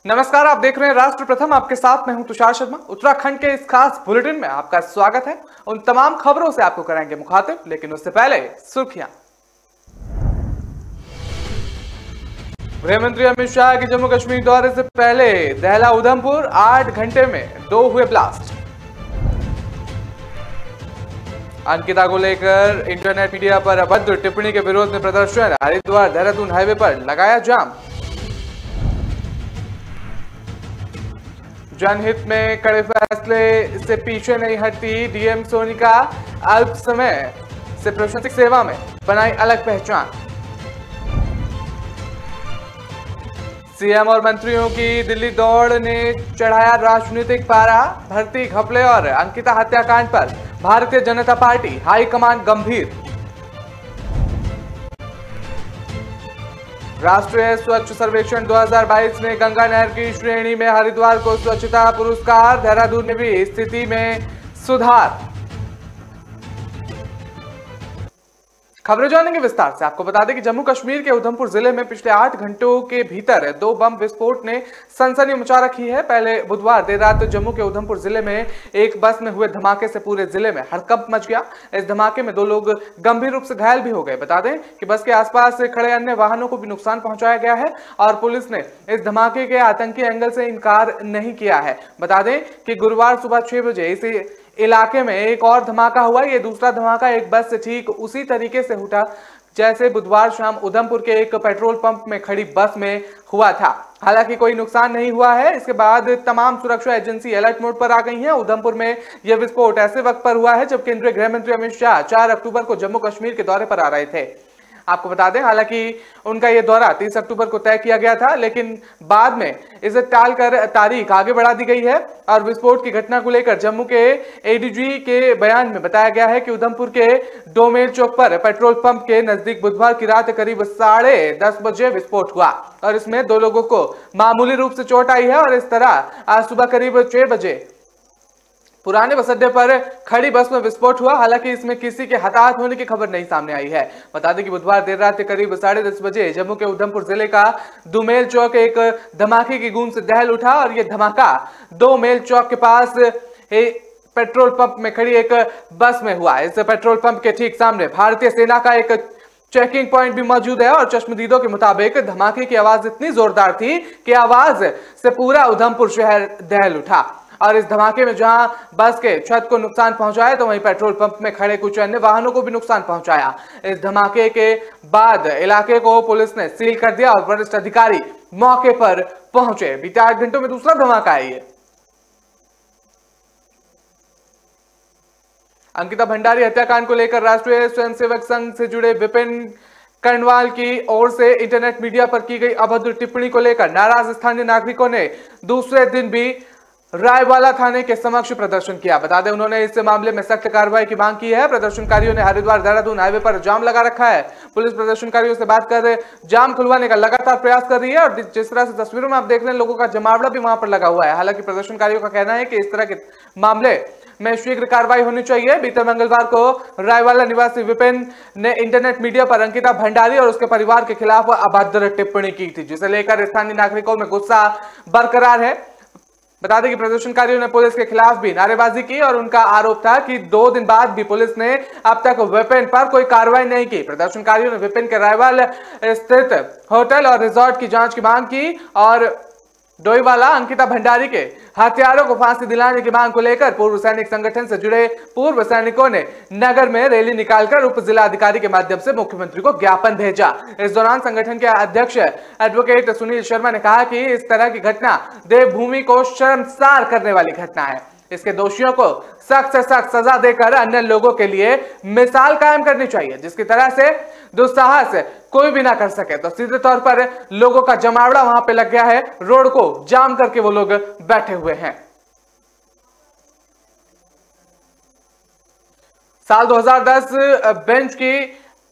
नमस्कार, आप देख रहे हैं राष्ट्र प्रथम। आपके साथ मैं हूं तुषार शर्मा। उत्तराखंड के इस खास बुलेटिन में आपका स्वागत है। उन तमाम खबरों से आपको कराएंगे मुखातिब, लेकिन उससे पहले सुर्खियां। गृह मंत्री अमित शाह के जम्मू कश्मीर दौरे से पहले दहला उधमपुर 8 घंटे में 2 हुए ब्लास्ट। अंकिता को लेकर इंटरनेट मीडिया पर अभद्र टिप्पणी के विरोध में प्रदर्शन। हरिद्वार देहरादून हाईवे पर लगाया जाम। जनहित में कड़े फैसले से पीछे नहीं हटती डीएम सोनिका। अल्प समय से प्रशासनिक सेवा में बनाई अलग पहचान। सीएम और मंत्रियों की दिल्ली दौड़ ने चढ़ाया राजनीतिक पारा। भर्ती घपले और अंकिता हत्याकांड पर भारतीय जनता पार्टी हाईकमान गंभीर। राष्ट्रीय स्वच्छ सर्वेक्षण 2022 में गंगा नहर की श्रेणी में हरिद्वार को स्वच्छता पुरस्कार। देहरादून में भी स्थिति में सुधार। खबरें जानेंगे विस्तार से। आपको बता दें कि जम्मू कश्मीर के उधमपुर जिले में पिछले 8 घंटों के भीतर 2 बम विस्फोट ने सनसनी मचा रखी है। पहले बुधवार देर रात जम्मू के उधमपुर जिले में एक बस में हुए धमाके से पूरे जिले में हड़कंप मच गया। इस धमाके में 2 लोग गंभीर रूप से घायल भी हो गए। बता दें कि बस के आसपास खड़े अन्य वाहनों को भी नुकसान पहुंचाया गया है और पुलिस ने इस धमाके के आतंकी एंगल से इनकार नहीं किया है। बता दें कि गुरुवार सुबह 6 बजे इसी इलाके में एक और धमाका हुआ। यह दूसरा धमाका एक बस से ठीक उसी तरीके से उठा जैसे बुधवार शाम उधमपुर के एक पेट्रोल पंप में खड़ी बस में हुआ था। हालांकि कोई नुकसान नहीं हुआ है। इसके बाद तमाम सुरक्षा एजेंसी अलर्ट मोड पर आ गई हैं। उधमपुर में यह विस्फोट ऐसे वक्त पर हुआ है जब केंद्रीय गृह मंत्री अमित शाह 4 अक्टूबर को जम्मू कश्मीर के दौरे पर आ रहे थे। आपको बता दें, हालांकि उनका यह दौरा 30 अक्टूबर को तय किया गया था, लेकिन बाद में इसे टालकर तारीख आगे बढ़ा दी गई है। और विस्फोट की घटना को लेकर जम्मू के एडीजी के बयान में बताया गया है कि उधमपुर के डोमेल चौक पर पेट्रोल पंप के नजदीक बुधवार की रात करीब 10:30 बजे विस्फोट हुआ और इसमें 2 लोगों को मामूली रूप से चोट आई है। और इस तरह आज सुबह करीब 6 बजे पुराने बस अड्डे पर खड़ी बस में विस्फोट हुआ। हालांकि इसमें किसी के हताहत होने की खबर नहीं सामने आई है। बता दें कि बुधवार देर रात करीब 10:30 बजे जम्मू के उधमपुर जिले का दुमेल चौक एक धमाके की गूंज से दहल उठा और यह धमाका 2 मेल चौक के पास पेट्रोल पंप में खड़ी एक बस में हुआ। इस पेट्रोल पंप के ठीक सामने भारतीय सेना का एक चेकिंग पॉइंट भी मौजूद है और चश्मदीदों के मुताबिक धमाके की आवाज इतनी जोरदार थी कि आवाज से पूरा उधमपुर शहर दहल उठा। और इस धमाके में जहां बस के छत को नुकसान पहुंचाया तो वहीं पेट्रोल पंप में खड़े कुछ अन्य वाहनों को भी नुकसान पहुंचाया। इस धमाके के बाद इलाके को पुलिस ने सील कर दिया और वरिष्ठ अधिकारी मौके पर पहुंचे। बीते 8 घंटों में दूसरा धमाका है ये। अंकिता भंडारी हत्याकांड को लेकर राष्ट्रीय स्वयंसेवक संघ से जुड़े विपिन कर्णवाल की ओर से इंटरनेट मीडिया पर की गई अभद्र टिप्पणी को लेकर नाराज स्थानीय नागरिकों ने दूसरे दिन भी रायवाला थाने के समक्ष प्रदर्शन किया। बता दें, उन्होंने इस मामले में सख्त कार्रवाई की मांग की है। प्रदर्शनकारियों ने हरिद्वार देहरादून हाईवे पर जाम लगा रखा है। पुलिस प्रदर्शनकारियों से बात कर जाम खुलवाने का लगातार प्रयास कर रही है और जिस तरह से तस्वीरों में आप देख रहे हैं, लोगों का जमावड़ा भी वहां पर लगा हुआ है। हालांकि प्रदर्शनकारियों का कहना है कि इस तरह के मामले में शीघ्र कार्रवाई होनी चाहिए। बीते मंगलवार को रायवाला निवासी विपिन ने इंटरनेट मीडिया पर अंकिता भंडारी और उसके परिवार के खिलाफ अभद्र टिप्पणी की थी, जिसे लेकर स्थानीय नागरिकों में गुस्सा बरकरार है। बता दें कि प्रदर्शनकारियों ने पुलिस के खिलाफ भी नारेबाजी की और उनका आरोप था कि 2 दिन बाद भी पुलिस ने अब तक विपिन पर कोई कार्रवाई नहीं की। प्रदर्शनकारियों ने विपिन के रायवाल स्थित होटल और रिजॉर्ट की जांच की मांग की और डोईवाला अंकिता भंडारी के हथियारों को फांसी दिलाने की मांग को लेकर पूर्व सैनिक संगठन से जुड़े पूर्व सैनिकों ने नगर में रैली निकालकर उप जिलाधिकारी के माध्यम से मुख्यमंत्री को ज्ञापन भेजा। इस दौरान संगठन के अध्यक्ष एडवोकेट सुनील शर्मा ने कहा कि इस तरह की घटना देवभूमि को शर्मसार करने वाली घटना है। इसके दोषियों को सख्त से सख्त सजा देकर अन्य लोगों के लिए मिसाल कायम करनी चाहिए। जिसकी तरह से दुस्साहस कोई भी ना कर सके। तो सीधे तौर पर लोगों का जमावड़ा वहां पे लग गया है। रोड को जाम करके वो लोग बैठे हुए हैं। साल 2010 बेंच की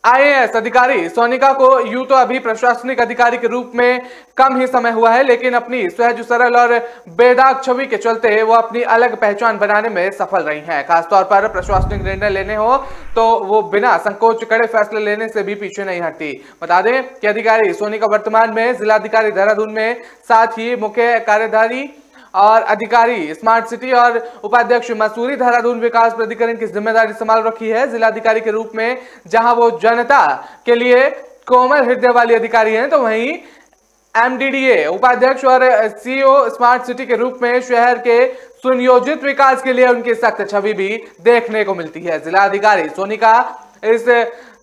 आईएएस अधिकारी सोनिका को यूं तो अभी प्रशासनिक अधिकारी के रूप में कम ही समय हुआ है, लेकिन अपनी सहज सरल और बेदाग छवि के चलते वो अपनी अलग पहचान बनाने में सफल रही हैं। खासतौर पर प्रशासनिक निर्णय लेने हो तो वो बिना संकोच कड़े फैसले लेने से भी पीछे नहीं हटती। बता दें कि अधिकारी सोनिका वर्तमान में जिलाधिकारी देहरादून में, साथ ही मुख्य कार्यकारी और अधिकारी स्मार्ट सिटी और उपाध्यक्ष मसूरी देहरादून विकास प्राधिकरण की जिम्मेदारी संभाल रखी है। जिलाधिकारी के रूप में जहां वो जनता के लिए कोमल हृदय वाली अधिकारी हैं, तो वहीं एमडीडीए उपाध्यक्ष और सीईओ स्मार्ट सिटी के रूप में शहर के सुनियोजित विकास के लिए उनकी सख्त छवि भी देखने को मिलती है। जिलाधिकारी सोनिका इस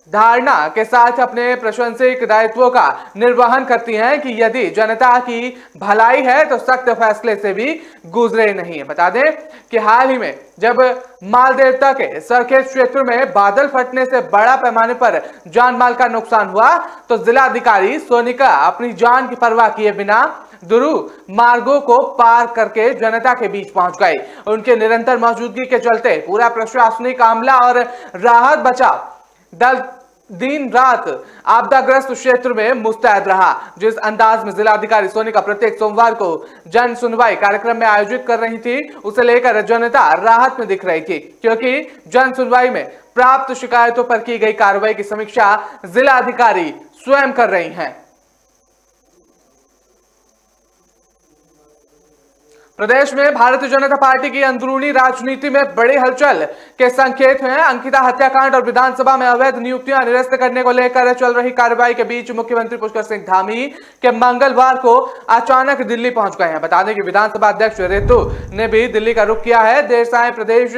धारणा के साथ अपने प्रशासनिक दायित्वों का निर्वहन करती हैं कि यदि जनता की भलाई है तो सख्त फैसले से भी गुजरे नहीं है। बता दें कि हाल ही में जब मालदेवता के सरखेज क्षेत्र में बादल फटने से बड़ा पैमाने पर जान माल का नुकसान हुआ, तो जिलाधिकारी सोनिका अपनी जान की परवाह किए बिना दुरूह मार्गों को पार करके जनता के बीच पहुंच गए। उनके निरंतर मौजूदगी के चलते पूरा प्रशासनिक अमला और राहत बचाव दल दिन रात आपदाग्रस्त क्षेत्र में मुस्तैद रहा। जिस अंदाज में जिलाधिकारी सोनिका प्रत्येक सोमवार को जन सुनवाई कार्यक्रम में आयोजित कर रही थी, उसे लेकर जनता राहत में दिख रही थी, क्योंकि जन सुनवाई में प्राप्त शिकायतों पर की गई कार्रवाई की समीक्षा जिलाधिकारी स्वयं कर रही हैं। प्रदेश में भारतीय जनता पार्टी की अंदरूनी राजनीति में बड़ी हलचल के संकेत हैं। अंकिता हत्याकांड और विधानसभा में अवैध नियुक्तियां निरस्त करने को लेकर चल रही कार्रवाई के बीच मुख्यमंत्री पुष्कर सिंह धामी के मंगलवार को अचानक दिल्ली पहुंच गए हैं। बता दें कि विधानसभा अध्यक्ष रितु ने भी दिल्ली का रुख किया है। देर सायं प्रदेश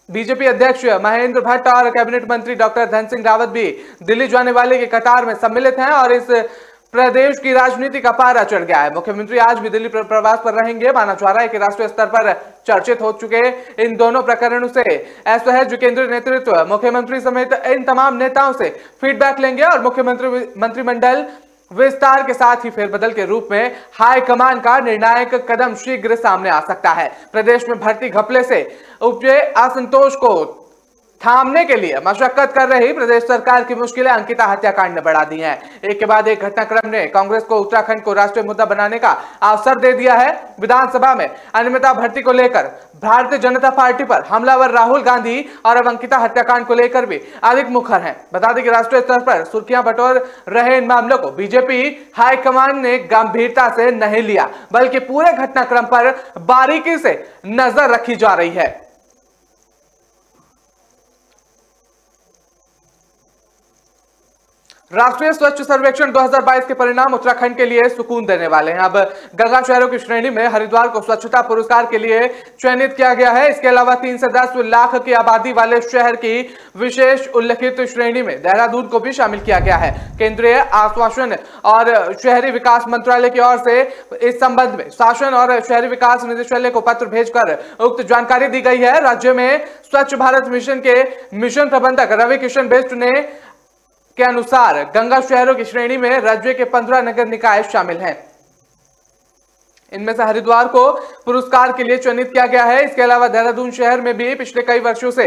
बीजेपी अध्यक्ष महेंद्र भट्ट और कैबिनेट मंत्री डॉक्टर धन सिंह रावत भी दिल्ली जाने वाले के कतार में सम्मिलित हैं और इस प्रदेश की राजनीति का पारा चढ़ गया है। मुख्यमंत्री आज भी दिल्ली प्रवास पर रहेंगे। माना जा रहा है कि राष्ट्रीय स्तर पर चर्चित हो चुके इन दोनों प्रकरणों से असहज केंद्रीय नेतृत्व मुख्यमंत्री समेत इन तमाम नेताओं से फीडबैक लेंगे और मंत्रिमंडल विस्तार के साथ ही फेरबदल के रूप में हाईकमान का निर्णायक कदम शीघ्र सामने आ सकता है। प्रदेश में भर्ती घपले से उपजे असंतोष को थामने के लिए मशक्कत कर रही प्रदेश सरकार की मुश्किलें अंकिता हत्याकांड ने बढ़ा दी हैं। एक के बाद एक घटनाक्रम ने कांग्रेस को उत्तराखंड को राष्ट्रीय मुद्दा बनाने का अवसर दे दिया है। विधानसभा में अनियमितता भर्ती को लेकर भारतीय जनता पार्टी पर हमलावर राहुल गांधी और अब अंकिता हत्याकांड को लेकर भी अधिक मुखर हैं। बता दें कि राष्ट्रीय स्तर पर सुर्खियां बटोर रहे इन मामलों को बीजेपी हाईकमान ने गंभीरता से नहीं लिया, बल्कि पूरे घटनाक्रम पर बारीकी से नजर रखी जा रही है। राष्ट्रीय स्वच्छ सर्वेक्षण 2022 के परिणाम उत्तराखंड के लिए सुकून देने वाले हैं। अब गंगा शहरों की श्रेणी में हरिद्वार को स्वच्छता पुरस्कार के लिए चयनित किया गया है। इसके अलावा 3 से 10 लाख की आबादी वाले शहर की विशेष उल्लेखित श्रेणी में देहरादून को भी शामिल किया गया है। केंद्रीय आश्वासन और शहरी विकास मंत्रालय की ओर से इस संबंध में शासन और शहरी विकास निदेशालय को पत्र भेजकर उक्त जानकारी दी गई है। राज्य में स्वच्छ भारत मिशन के मिशन प्रबंधक रवि किशन बिष्ट ने के अनुसार गंगा शहरों की श्रेणी में राज्य के 15 नगर निकाय शामिल हैं। इनमें से हरिद्वार को पुरस्कार के लिए चयनित किया गया है। इसके अलावा देहरादून शहर में भी पिछले कई वर्षों से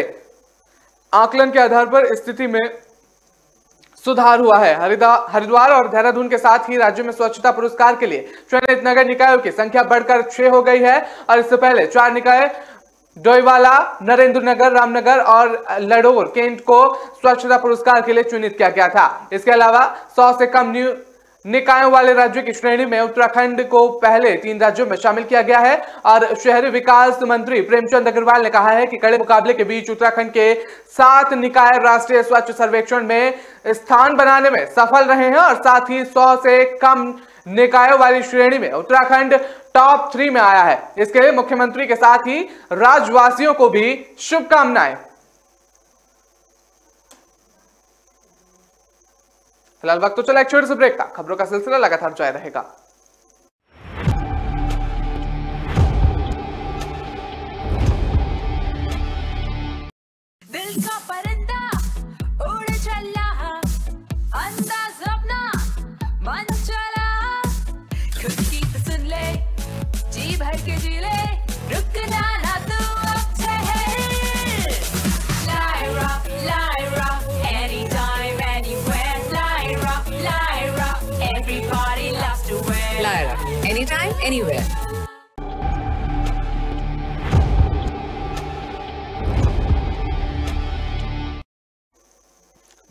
आकलन के आधार पर स्थिति में सुधार हुआ है। हरिद्वार और देहरादून के साथ ही राज्य में स्वच्छता पुरस्कार के लिए चयनित नगर निकायों की संख्या बढ़कर 6 हो गई है और इससे पहले 4 निकाय डोईवाला, नरेंद्र नगर, रामनगर और लडोर केंट को स्वच्छता पुरस्कार के लिए चयनित किया गया था। इसके अलावा 100 से कम निकायों वाले राज्यों की श्रेणी में उत्तराखंड को पहले 3 राज्यों में शामिल किया गया है और शहरी विकास मंत्री प्रेमचंद अग्रवाल ने कहा है कि कड़े मुकाबले के बीच उत्तराखंड के 7 निकाय राष्ट्रीय स्वच्छ सर्वेक्षण में स्थान बनाने में सफल रहे हैं और साथ ही 100 से कम निकायों वाली श्रेणी में उत्तराखंड टॉप 3 में आया है। इसके लिए मुख्यमंत्री के साथ ही राज्यवासियों को भी शुभकामनाएं। फिलहाल वक्त तो चला एक छोटे से ब्रेक का। खबरों का सिलसिला लगातार जारी रहेगा। दिल का परिंदा उड़ चला, अंदाज अपना मन चला, खुद की तो सुन ले, जी भर के जी ले, रुकना ना तू अब ठहर। Lyra, Lyra, anytime Naira. Anytime, anywhere.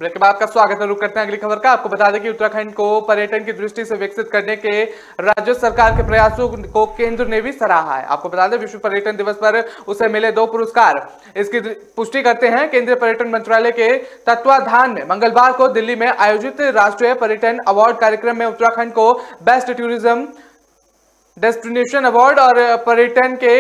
Break के बाद का स्वागत है। रुक करते हैं अगली खबर का। आपको बता दें कि उत्तराखंड को पर्यटन की दृष्टि से विकसित करने के राज्य सरकार के प्रयासों को केंद्र ने भी सराहा है। आपको बता दें विश्व पर्यटन दिवस पर उसे मिले 2 पुरस्कार। इसकी पुष्टि करते हैं केंद्रीय पर्यटन मंत्रालय के तत्वाधान में मंगलवार को दिल्ली में आयोजित राष्ट्रीय पर्यटन अवार्ड कार्यक्रम में उत्तराखंड को बेस्ट टूरिज्म डेस्टिनेशन अवार्ड और पर्यटन के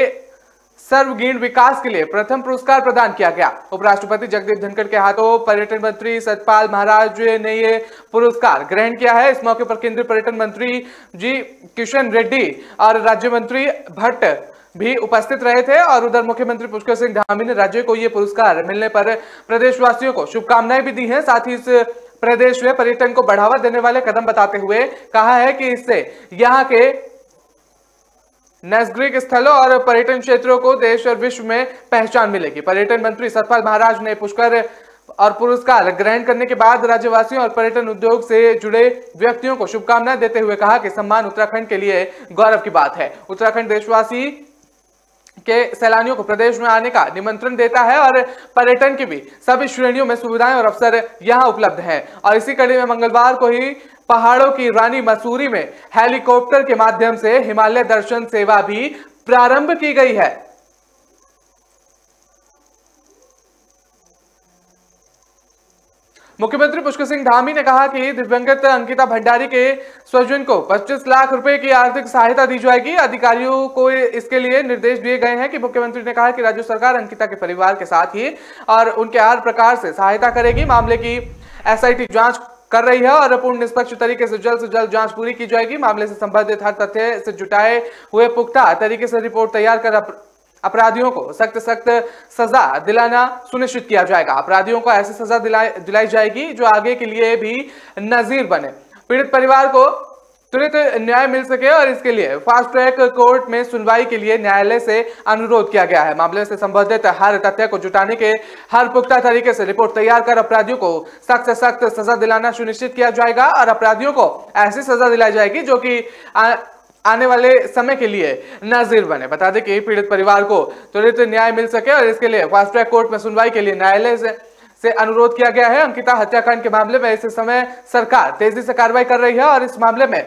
सर्वगीण विकास के लिए प्रथम पुरस्कार प्रदान किया गया। उपराष्ट्रपति जगदीप धनखड़ के हाथों पर्यटन मंत्री सतपाल महाराज ने ये पुरस्कार ग्रहण किया है। इस मौके पर केंद्रीय पर्यटन मंत्री जी किशन रेड्डी और राज्य मंत्री भट्ट भी उपस्थित रहे थे और उधर मुख्यमंत्री पुष्कर सिंह धामी ने राज्य को ये पुरस्कार मिलने पर प्रदेशवासियों को शुभकामनाएं भी दी हैं। साथ ही इस प्रदेश में पर्यटन को बढ़ावा देने वाले कदम बताते हुए कहा है कि इससे यहाँ के नैसर्गिक स्थलों और पर्यटन क्षेत्रों को देश और विश्व में पहचान मिलेगी। पर्यटन मंत्री सतपाल महाराज ने पुष्कर और पुरस्कार ग्रहण करने के बाद राज्यवासियों और पर्यटन उद्योग से जुड़े व्यक्तियों को शुभकामनाएं देते हुए कहा कि सम्मान उत्तराखंड के लिए गौरव की बात है। उत्तराखंड देशवासी के सैलानियों को प्रदेश में आने का निमंत्रण देता है और पर्यटन की भी सभी श्रेणियों में सुविधाएं और अवसर यहां उपलब्ध हैं। और इसी कड़ी में मंगलवार को ही पहाड़ों की रानी मसूरी में हेलीकॉप्टर के माध्यम से हिमालय दर्शन सेवा भी प्रारंभ की गई है। मुख्यमंत्री पुष्कर सिंह धामी ने कहा कि दिव्यांगत अंकिता भंडारी के स्वजन को 25 लाख रुपए की आर्थिक सहायता दी जाएगी। अधिकारियों को इसके लिए निर्देश दिए गए हैं कि मुख्यमंत्री ने कहा कि राज्य सरकार अंकिता के परिवार के साथ ही और उनके हर प्रकार से सहायता करेगी। मामले की एसआईटी जांच कर रही है और पूर्ण निष्पक्ष तरीके से जल्द जांच पूरी की जाएगी। मामले से संबंधित हर तथ्य से जुटाए हुए पुख्ता तरीके से रिपोर्ट तैयार कर अपराधियों को सख्त सजा दिलाना सुनिश्चित किया जाएगा। अपराधियों को ऐसी सजा दिलाई जाएगी जो आगे के लिए भी नजीर बने। पीड़ित परिवार को तुरंत न्याय मिल सके और इसके लिए फास्ट ट्रैक कोर्ट में सुनवाई के लिए न्यायालय से अनुरोध किया गया है। मामले से संबंधित हर तथ्य को जुटाने के हर पुख्ता तरीके से रिपोर्ट तैयार कर अपराधियों को सख्त सजा दिलाना सुनिश्चित किया जाएगा और अपराधियों को ऐसी सजा दिलाई जाएगी जो कि आने वाले समय के लिए नजीर बने। बता दें कि पीड़ित परिवार को तुरंत न्याय मिल सके और इसके लिए फास्ट ट्रैक कोर्ट में सुनवाई के लिए न्यायालय से अनुरोध किया गया है। अंकिता हत्याकांड के मामले में इस समय सरकार तेजी से कार्रवाई कर रही है और इस मामले में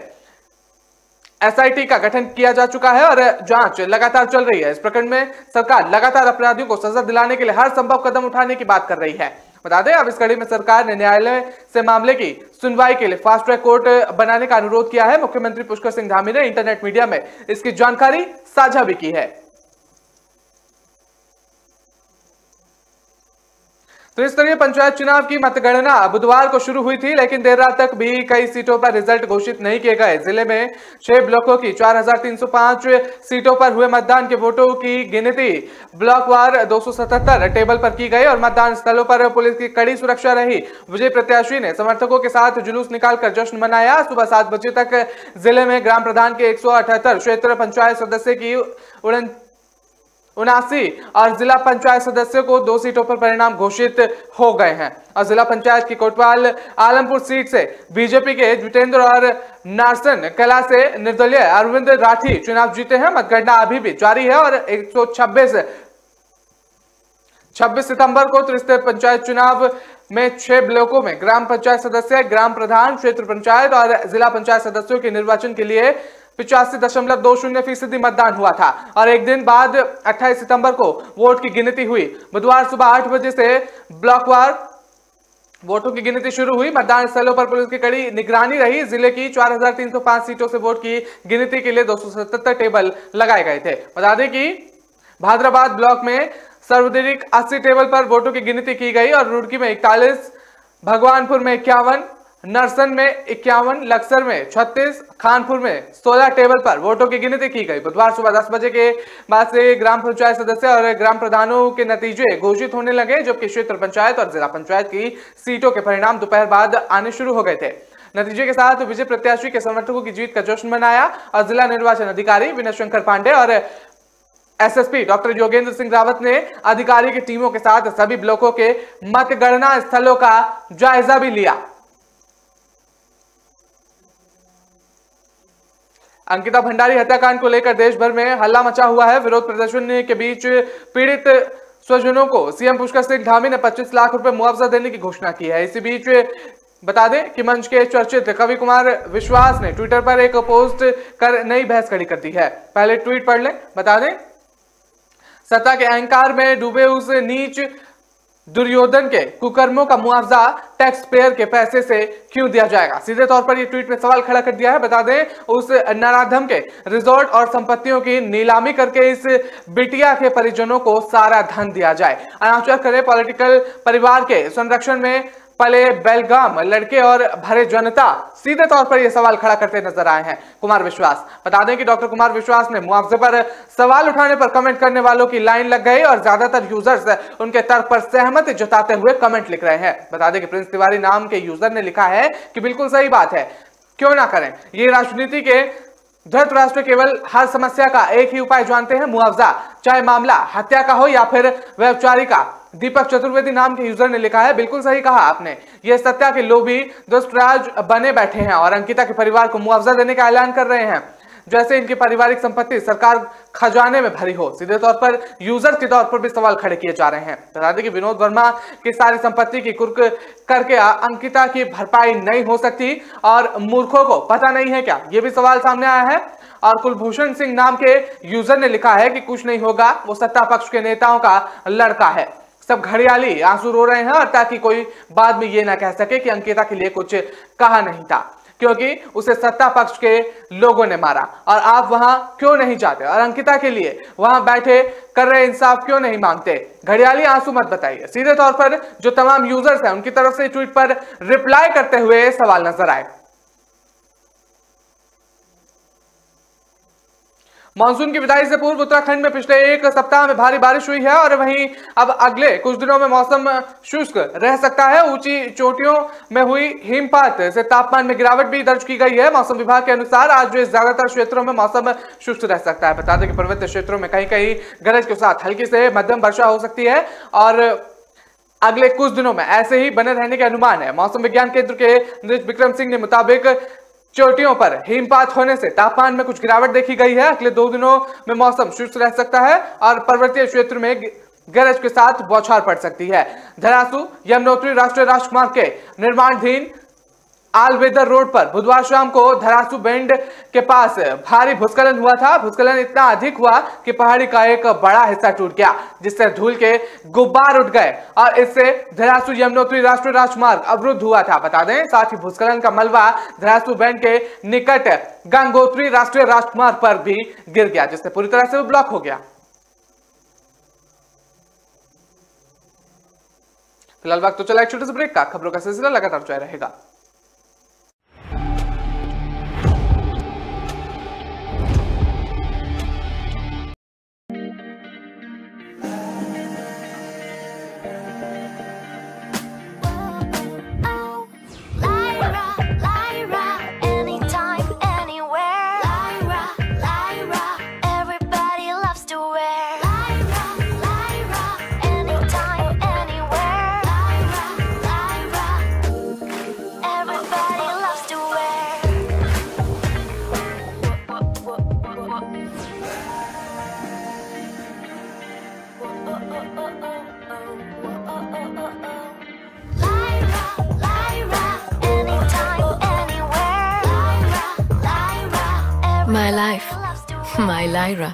एसआईटी का गठन किया जा चुका है और जांच लगातार चल रही है। इस प्रकरण में सरकार लगातार अपराधियों को सजा दिलाने के लिए हर संभव कदम उठाने की बात कर रही है। बता दें अब इस कड़ी में सरकार ने न्यायालय से मामले की सुनवाई के लिए फास्ट ट्रैक कोर्ट बनाने का अनुरोध किया है। मुख्यमंत्री पुष्कर सिंह धामी ने इंटरनेट मीडिया में इसकी जानकारी साझा भी की है। त्रिस्तरीय पंचायत चुनाव की मतगणना बुधवार को शुरू हुई थी, लेकिन देर रात तक भी कई सीटों पर रिजल्ट घोषित नहीं किए गए। जिले में 6 ब्लॉकों की 4305 सीटों पर हुए मतदान के वोटों की गिनती ब्लॉकवार 277 टेबल पर की गई और मतदान स्थलों पर पुलिस की कड़ी सुरक्षा रही। विजय प्रत्याशी ने समर्थकों के साथ जुलूस निकालकर जश्न मनाया। सुबह 7 बजे तक जिले में ग्राम प्रधान के 178 क्षेत्र पंचायत सदस्य की 79 और जिला पंचायत सदस्यों को 2 सीटों पर परिणाम घोषित हो गए हैं। और जिला पंचायत की कोतवाल आलमपुर सीट से बीजेपी के जितेंद्र और नारसन कला से निर्दलीय अरविंद राठी चुनाव जीते हैं। मतगणना अभी भी जारी है और 26 सितंबर को त्रिस्तरीय पंचायत चुनाव में 6 ब्लॉकों में ग्राम पंचायत सदस्य, ग्राम प्रधान, क्षेत्र पंचायत और जिला पंचायत सदस्यों के निर्वाचन के लिए 85.20% मतदान हुआ था और एक दिन बाद 28 सितंबर को वोट की गिनती हुई। बुधवार सुबह 8 बजे से ब्लॉकवार वोटों की गिनती शुरू हुई। मतदान स्थलों पर पुलिस की कड़ी निगरानी रही। जिले की 4305 सीटों से वोट की गिनती के लिए 277 टेबल लगाए गए थे। बता दें कि भादराबाद ब्लॉक में सर्वाधिक 80 टेबल पर वोटों की गिनती की गई और रुड़की में 41, भगवानपुर में 51, नरसन में 51, लक्सर में 36, खानपुर में 16 टेबल पर वोटों की गिनती की गई। बुधवार सुबह 10 बजे के बाद से ग्राम पंचायत सदस्य और ग्राम प्रधानों के नतीजे घोषित होने लगे, जबकि क्षेत्र पंचायत और जिला पंचायत की सीटों के परिणाम दोपहर बाद आने शुरू हो गए थे। नतीजे के साथ विजय प्रत्याशी के समर्थकों की जीत का जश्न मनाया और जिला निर्वाचन अधिकारी विनय शंकर पांडे और एसएसपी डॉक्टर योगेंद्र सिंह रावत ने अधिकारी की टीमों के साथ सभी ब्लॉकों के मतगणना स्थलों का जायजा भी लिया। अंकिता भंडारी हत्याकांड को लेकर देश भर में हल्ला मचा हुआ है। विरोध प्रदर्शन के बीच पीड़ित स्वजनों को सीएम पुष्कर सिंह धामी ने 25 लाख रुपए मुआवजा देने की घोषणा की है। इसी बीच बता दें कि मंच के चर्चित कवि कुमार विश्वास ने ट्विटर पर एक पोस्ट कर नई बहस खड़ी कर दी है। पहले ट्वीट पढ़ लें। बता दें, सत्ता के अहंकार में डूबे उस नीच दुर्योधन के कुकर्मों का मुआवजा टैक्स पेयर के पैसे से क्यों दिया जाएगा। सीधे तौर पर यह ट्वीट में सवाल खड़ा कर दिया है। बता दें, उस नराधम के रिजॉर्ट और संपत्तियों की नीलामी करके इस बिटिया के परिजनों को सारा धन दिया जाए। अनाचार करे पॉलिटिकल परिवार के संरक्षण में पले बेलगाम लड़के और भरे जनता, सीधे तौर पर यह सवाल खड़ा करते नजर आए हैं कुमार विश्वास। बता दें कि डॉक्टर कुमार विश्वास ने मुआवजे पर सवाल उठाने पर कमेंट करने वालों की लाइन लग गई और ज्यादातर यूजर्स उनके तर्क पर सहमति जताते हुए कमेंट लिख रहे हैं। बता दें कि प्रिंस तिवारी नाम के यूजर ने लिखा है कि बिल्कुल सही बात है, क्यों ना करें। ये राजनीति के धृतराष्ट्र केवल हर समस्या का एक ही उपाय जानते हैं, मुआवजा, चाहे मामला हत्या का हो या फिर व्यभिचारिका। दीपक चतुर्वेदी नाम के यूजर ने लिखा है, बिल्कुल सही कहा आपने, ये सत्या के लोभी दुष्टराज बने बैठे हैं और अंकिता के परिवार को मुआवजा देने का ऐलान कर रहे हैं जैसे इनकी पारिवारिक संपत्ति सरकार खजाने में भरी हो। सीधे तौर पर यूजर के तौर पर भी सवाल खड़े किए जा रहे हैं। बता दें कि विनोद वर्मा की सारी संपत्ति की कुर्क करके अंकिता की भरपाई नहीं हो सकती और मूर्खों को पता नहीं है क्या, ये भी सवाल सामने आया है। और कुलभूषण सिंह नाम के यूजर ने लिखा है कि कुछ नहीं होगा, वो सत्ता पक्ष के नेताओं का लड़का है, सब घड़ियाली आंसू रो रहे हैं और ताकि कोई बाद में ये ना कह सके कि अंकिता के लिए कुछ कहा नहीं था, क्योंकि उसे सत्ता पक्ष के लोगों ने मारा और आप वहां क्यों नहीं जाते और अंकिता के लिए वहां बैठे कर रहे इंसाफ क्यों नहीं मांगते। घड़ियाली आंसू मत बताइए। सीधे तौर पर जो तमाम यूजर्स हैं उनकी तरफ से ट्वीट पर रिप्लाई करते हुए सवाल नजर आए। मानसून की विदाई से पूर्व उत्तराखंड में पिछले एक सप्ताह में भारी बारिश हुई है और वहीं अब अगले कुछ दिनों में मौसम शुष्क रह सकता है। ऊंची चोटियों में हुई हिमपात से तापमान में गिरावट भी दर्ज की गई है। मौसम विभाग के अनुसार आज ज्यादातर क्षेत्रों में मौसम शुष्क रह सकता है। बता दें कि पर्वतीय क्षेत्रों में कहीं कहीं गरज के साथ हल्की से मध्यम वर्षा हो सकती है और अगले कुछ दिनों में ऐसे ही बने रहने के अनुमान है। मौसम विज्ञान केंद्र के निदेशक विक्रम सिंह के मुताबिक चोटियों पर हिमपात होने से तापमान में कुछ गिरावट देखी गई है। अगले 2 दिनों में मौसम शुष्क रह सकता है और पर्वतीय क्षेत्र में गरज के साथ बौछार पड़ सकती है। धरासू यमुनोत्री राष्ट्रीय राजमार्ग के निर्माणाधीन आलवेदर रोड पर बुधवार शाम को धरासू बेंड के पास भारी भूस्खलन हुआ था। भूस्खलन इतना अधिक हुआ कि पहाड़ी का एक बड़ा हिस्सा टूट गया, जिससे धूल के गुब्बार उठ गए और इससे धरासू यमुनोत्री राष्ट्रीय राजमार्ग अवरुद्ध हुआ था। बता दें, साथ ही भूस्खलन का मलबा धरासू बेंड के निकट गंगोत्री राष्ट्रीय राजमार्ग पर भी गिर गया, जिससे पूरी तरह से वो ब्लॉक हो गया। फिलहाल वक्त तो चला एक छोटे से ब्रेक का। खबरों का सिलसिला लगातार जारी रहेगा। My life, my Lyra.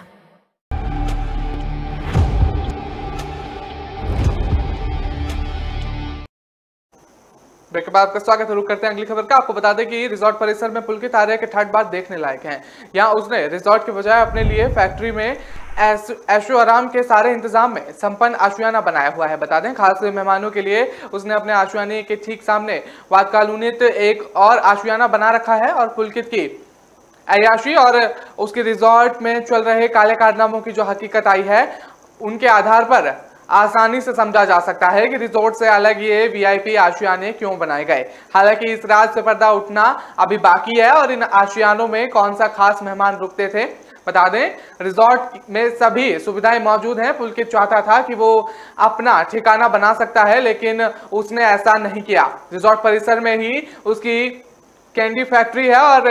Break के बाद आपका स्वागत है। रुक करते हैं अगली खबर का। आपको बता दें कि रिजॉर्ट परिसर में पुलकित आर्या के ठाट बाट देखने लायक हैं। यहाँ उसने रिजॉर्ट के बजाय अपने लिए फैक्ट्री में ऐशो आराम के सारे इंतजाम में संपन्न आशियाना बनाया हुआ है। बता दें, खास मेहमानों के लिए उसने अपने आशियाने के ठीक सामने वातानुकूलित एक और आशियाना बना रखा है और पुलकित की अय्याशी और उसके रिजॉर्ट में चल रहे काले कारनामों की जो हकीकत आई है, उनके आधार पर आसानी से समझा जा सकता है कि रिजॉर्ट से अलग ये वीआईपी आशियाने क्यों बनाए गए। हालांकि इस राज से पर्दा उठना अभी बाकी है और इन आशियानों में कौन सा खास मेहमान रुकते थे। बता दें, रिजॉर्ट में सभी सुविधाएं मौजूद हैं। पुलकित चाहता था कि वो अपना ठिकाना बना सकता है, लेकिन उसने ऐसा नहीं किया। रिजॉर्ट परिसर में ही उसकी कैंडी फैक्ट्री है और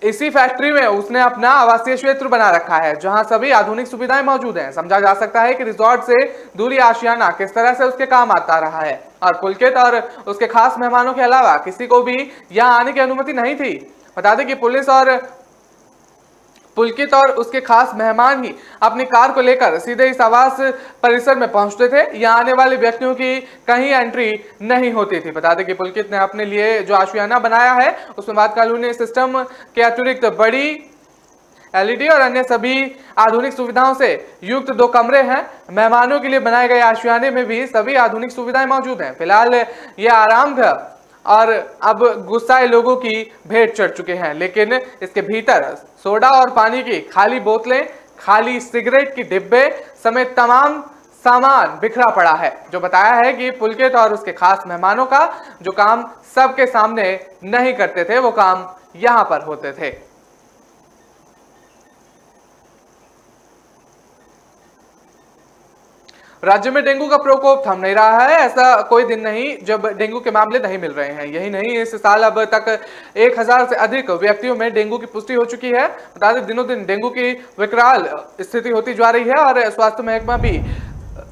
इसी फैक्ट्री में उसने अपना आवासीय क्षेत्र बना रखा है जहां सभी आधुनिक सुविधाएं मौजूद हैं। समझा जा सकता है कि रिजॉर्ट से दूरी आशियाना किस तरह से उसके काम आता रहा है और पुलकित और उसके खास मेहमानों के अलावा किसी को भी यहां आने की अनुमति नहीं थी। बता दें कि पुलकित और उसके खास मेहमान ही अपनी कार को लेकर सीधे इस आवास परिसर में पहुंचते थे। यहां आने वाले व्यक्तियों की कहीं एंट्री नहीं होती थी। बता दें कि पुलकित ने अपने लिए जो आशियाना बनाया है उसमें बात कानूनी सिस्टम के अतिरिक्त बड़ी एलईडी और अन्य सभी आधुनिक सुविधाओं से युक्त 2 कमरे हैं। मेहमानों के लिए बनाए गए आशियाने में भी सभी आधुनिक सुविधाएं मौजूद हैं। फिलहाल यह आराम घर और अब गुस्साए लोगों की भेंट चढ़ चुके हैं, लेकिन इसके भीतर सोडा और पानी की खाली बोतलें, खाली सिगरेट की डिब्बे समेत तमाम सामान बिखरा पड़ा है, जो बताया है कि पुलकित और उसके खास मेहमानों का जो काम सबके सामने नहीं करते थे वो काम यहां पर होते थे। राज्य में डेंगू का प्रकोप थम नहीं रहा है। ऐसा कोई दिन नहीं जब डेंगू के मामले नहीं मिल रहे हैं। यही नहीं, इस साल अब तक 1000 से अधिक व्यक्तियों में डेंगू की पुष्टि हो चुकी है। बता दें दिनों दिन डेंगू की विकराल स्थिति होती जा रही है और स्वास्थ्य महकमा भी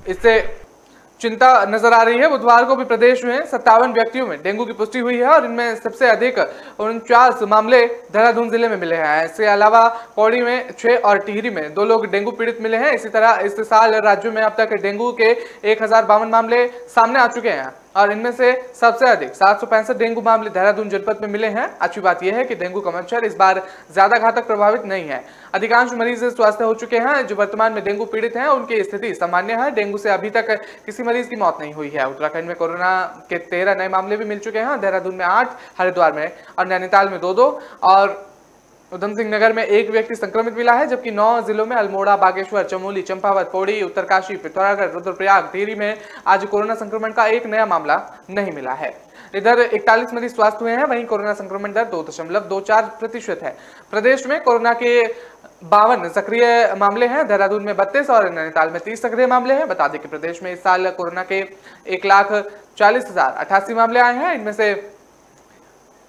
इससे चिंता नजर आ रही है। बुधवार को भी प्रदेश में 57 व्यक्तियों में डेंगू की पुष्टि हुई है और इनमें सबसे अधिक 49 मामले देहरादून जिले में मिले हैं। इसके अलावा पौड़ी में 6 और टिहरी में 2 लोग डेंगू पीड़ित मिले हैं। इसी तरह इस साल राज्य में अब तक डेंगू के 1052 मामले सामने आ चुके हैं और इनमें से सबसे अधिक 765 डेंगू मामले देहरादून जनपद में मिले हैं। अच्छी बात यह है कि डेंगू का मच्छर इस बार ज्यादा घातक प्रभावित नहीं है। अधिकांश मरीज स्वस्थ हो चुके हैं। जो वर्तमान में डेंगू पीड़ित हैं उनकी स्थिति सामान्य है। डेंगू से अभी तक किसी मरीज की मौत नहीं हुई है। उत्तराखंड में कोरोना के 13 नए मामले भी मिल चुके हैं। देहरादून में 8, हरिद्वार में और नैनीताल में 2 और उधम सिंह नगर में 1 व्यक्ति संक्रमित मिला है, जबकि 9 जिलों में अल्मोड़ा, बागेश्वर, चमोली, चंपावत, पौड़ी, उत्तरकाशी, पिथौरागढ़, रुद्रप्रयाग, टिहरी में आज कोरोना संक्रमण का 1 नया मामला नहीं मिला है। इधर 41 मरीज स्वस्थ हुए हैं। वहीं कोरोना संक्रमण दर 2.24% है। प्रदेश में कोरोना के 52 सक्रिय मामले हैं। देहरादून में 32 और नैनीताल में 30 सक्रिय मामले हैं। बता दें कि प्रदेश में इस साल कोरोना के 1,40,088 मामले आए हैं। इनमें से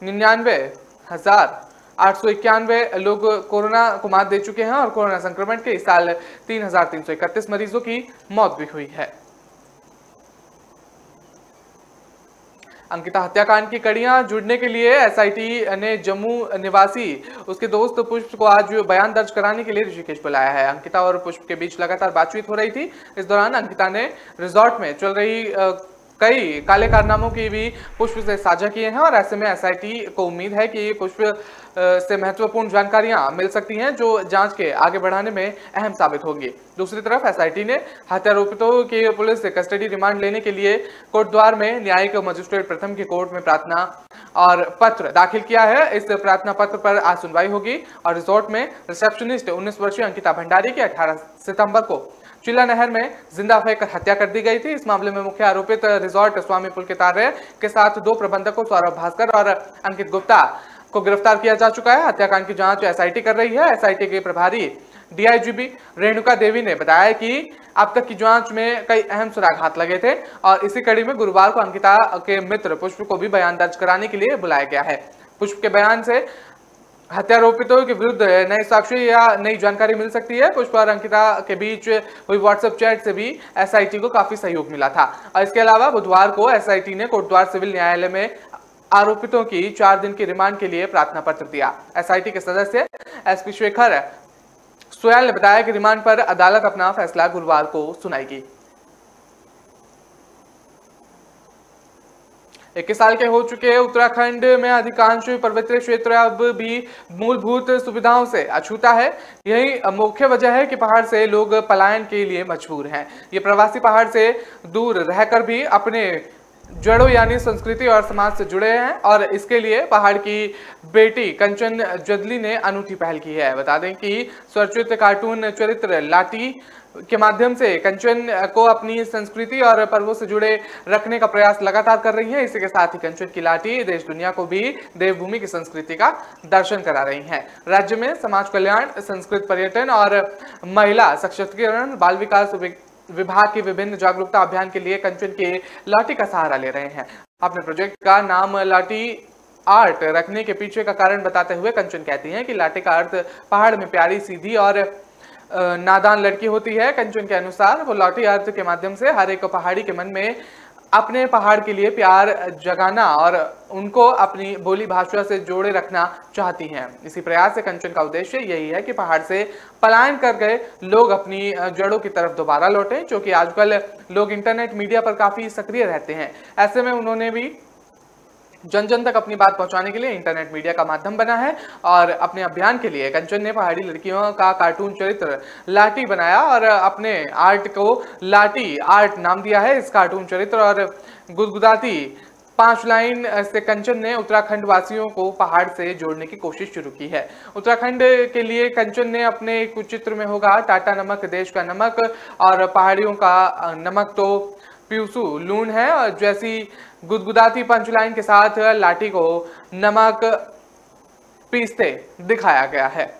99,891 लोग कोरोना को मात दे चुके हैं और कोरोना संक्रमण के इस साल 3,331 मरीजों की मौत भी हुई है। अंकिता हत्याकांड की कड़ियां जुड़ने के लिए एसआईटी ने जम्मू निवासी उसके दोस्त पुष्प को आज बयान दर्ज कराने के लिए ऋषिकेश बुलाया है। अंकिता और पुष्प के बीच लगातार बातचीत हो रही थी। इस दौरान अंकिता ने रिजॉर्ट में चल रही कई काले कारनामों की भी पुष्प से साझा किए हैं और ऐसे में एसआईटी को उम्मीद है कि पुष्प से महत्वपूर्ण जानकारियां मिल सकती हैं जो जांच के आगे बढ़ाने में अहम साबित होंगी। दूसरी तरफ एसआईटी ने हत्यारोपितों की पुलिस से कस्टडी रिमांड लेने के लिए कोटद्वार में न्यायिक मजिस्ट्रेट प्रथम की कोर्ट में प्रार्थना और पत्र दाखिल किया है। इस प्रार्थना पत्र पर आज सुनवाई होगी और रिजॉर्ट में रिसेप्शनिस्ट 19 वर्षीय अंकिता भंडारी की 18 सितंबर को चिल्ला नहर में जिंदा फेंककर हत्या कर दी गई थी। इस मामले में मुख्य आरोपित रिजॉर्ट स्वामी पुलकितार्य के साथ 2 प्रबंधकों सौरभ भास्कर और अंकित गुप्ता को गिरफ्तार किया जा चुका है। हत्याकांड की जांच एसआईटी कर रही है। एसआईटी के प्रभारी डीआईजीपी रेणुका देवी ने बताया कि अब तक की जांच में कई अहम सुराग हाथ लगे थे और इसी कड़ी में गुरुवार को अंकिता के मित्र पुष्प को भी बयान दर्ज कराने के लिए बुलाया गया है। पुष्प के बयान से हत्यारोपितों के विरुद्ध नए साक्ष्य या नई जानकारी मिल सकती है। पुष्प और अंकिता के बीच हुई व्हाट्सएप चैट से भी एसआईटी को काफी सहयोग मिला था और इसके अलावा बुधवार को एसआईटी ने कोटद्वार सिविल न्यायालय में आरोपितों की 4 दिन की रिमांड के लिए प्रार्थना पत्र दिया। एसआईटी के सदस्य एसपी शेखर सोयाल ने बताया कि रिमांड पर अदालत अपना फैसला गुरुवार को सुनाएगी। 21 साल के हो चुके उत्तराखंड में अधिकांश पर्वतीय क्षेत्र अब भी मूलभूत सुविधाओं से अछूता है। यही मुख्य वजह है कि पहाड़ से लोग पलायन के लिए मजबूर हैं। ये प्रवासी पहाड़ से दूर रहकर भी अपने जड़ों यानी संस्कृति और समाज से जुड़े हैं और इसके लिए पहाड़ की बेटी कंचन जदली ने अनूठी पहल की है। बता दें कि स्वरचित कार्टून चरित्र लाटी के माध्यम से कंचन को अपनी संस्कृति और पर्वों से जुड़े रखने का प्रयास लगातार कर रही है। इसी के साथ ही कंचन की लाटी देश दुनिया को भी देवभूमि की संस्कृति का दर्शन करा रही हैं। राज्य में समाज कल्याण, संस्कृत पर्यटन और महिला सशक्तिकरण, बाल विकास विभाग की विभिन्न जागरूकता अभियान के लिए कंचन के लाटी का सहारा ले रहे हैं। अपने प्रोजेक्ट का नाम लाटी आर्ट रखने के पीछे का कारण बताते हुए कंचन कहती हैं कि लाटी का अर्थ पहाड़ में प्यारी, सीधी और नादान लड़की होती है। कंचन के अनुसार वो लाटी अर्थ के माध्यम से हर एक पहाड़ी के मन में अपने पहाड़ के लिए प्यार जगाना और उनको अपनी बोली भाषा से जोड़े रखना चाहती हैं। इसी प्रयास से कंचन का उद्देश्य यही है कि पहाड़ से पलायन कर गए लोग अपनी जड़ों की तरफ दोबारा लौटें, क्योंकि आजकल लोग इंटरनेट मीडिया पर काफी सक्रिय रहते हैं। ऐसे में उन्होंने भी जन जन तक अपनी बात पहुंचाने के लिए इंटरनेट मीडिया का माध्यम बना है और अपने अभियान के लिए कंचन ने पहाड़ी लड़कियों का कार्टून चरित्र लाटी बनाया और अपने आर्ट को लाटी आर्ट नाम दिया है। इस कार्टून चरित्र और गुदगुदाती 5 लाइन से कंचन ने उत्तराखंड वासियों को पहाड़ से जोड़ने की कोशिश शुरू की है। उत्तराखंड के लिए कंचन ने अपने एक चित्र में होगा टाटा नमक देश का नमक और पहाड़ियों का नमक तो प्यूसू लून है, और जैसी गुदगुदाती 5 लाइन के साथ लाठी को नमक पीसते दिखाया गया है।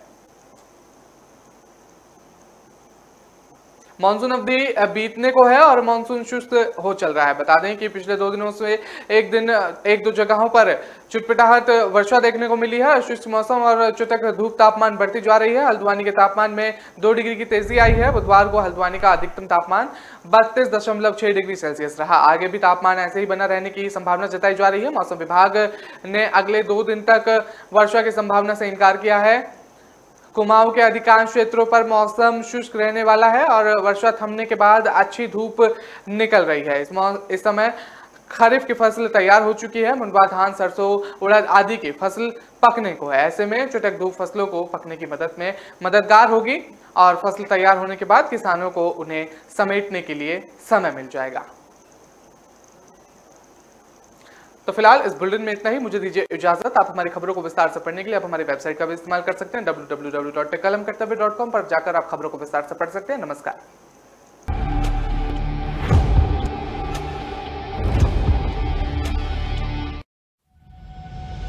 मानसून अवधि बीतने को है और मानसून सुस्त हो चल रहा है। बता दें कि पिछले 2 दिनों से एक दो जगहों पर चुटपुटाहट वर्षा देखने को मिली है। शुष्क मौसम और चटक धूप, तापमान बढ़ती जा रही है। हल्द्वानी के तापमान में 2 डिग्री की तेजी आई है। बुधवार को हल्द्वानी का अधिकतम तापमान 32.6 डिग्री सेल्सियस रहा। आगे भी तापमान ऐसे ही बना रहने की संभावना जताई जा रही है। मौसम विभाग ने अगले 2 दिन तक वर्षा की संभावना से इनकार किया है। कुमाऊं के अधिकांश क्षेत्रों पर मौसम शुष्क रहने वाला है और वर्षा थमने के बाद अच्छी धूप निकल रही है। इस समय खरीफ की फसल तैयार हो चुकी है। मुंडवा, धान, सरसों, उड़द आदि की फसल पकने को है। ऐसे में चटक धूप फसलों को पकने की मदद में मददगार होगी और फसल तैयार होने के बाद किसानों को उन्हें समेटने के लिए समय मिल जाएगा। तो फिलहाल इस बुलेटिन में इतना ही। मुझे दीजिए इजाजत। आप हमारी खबरों को विस्तार से पढ़ने के लिए आप हमारी वेबसाइट का भी इस्तेमाल कर सकते हैं। www.kalamkartavya.com पर जाकर आप खबरों को विस्तार से पढ़ सकते हैं। नमस्कार।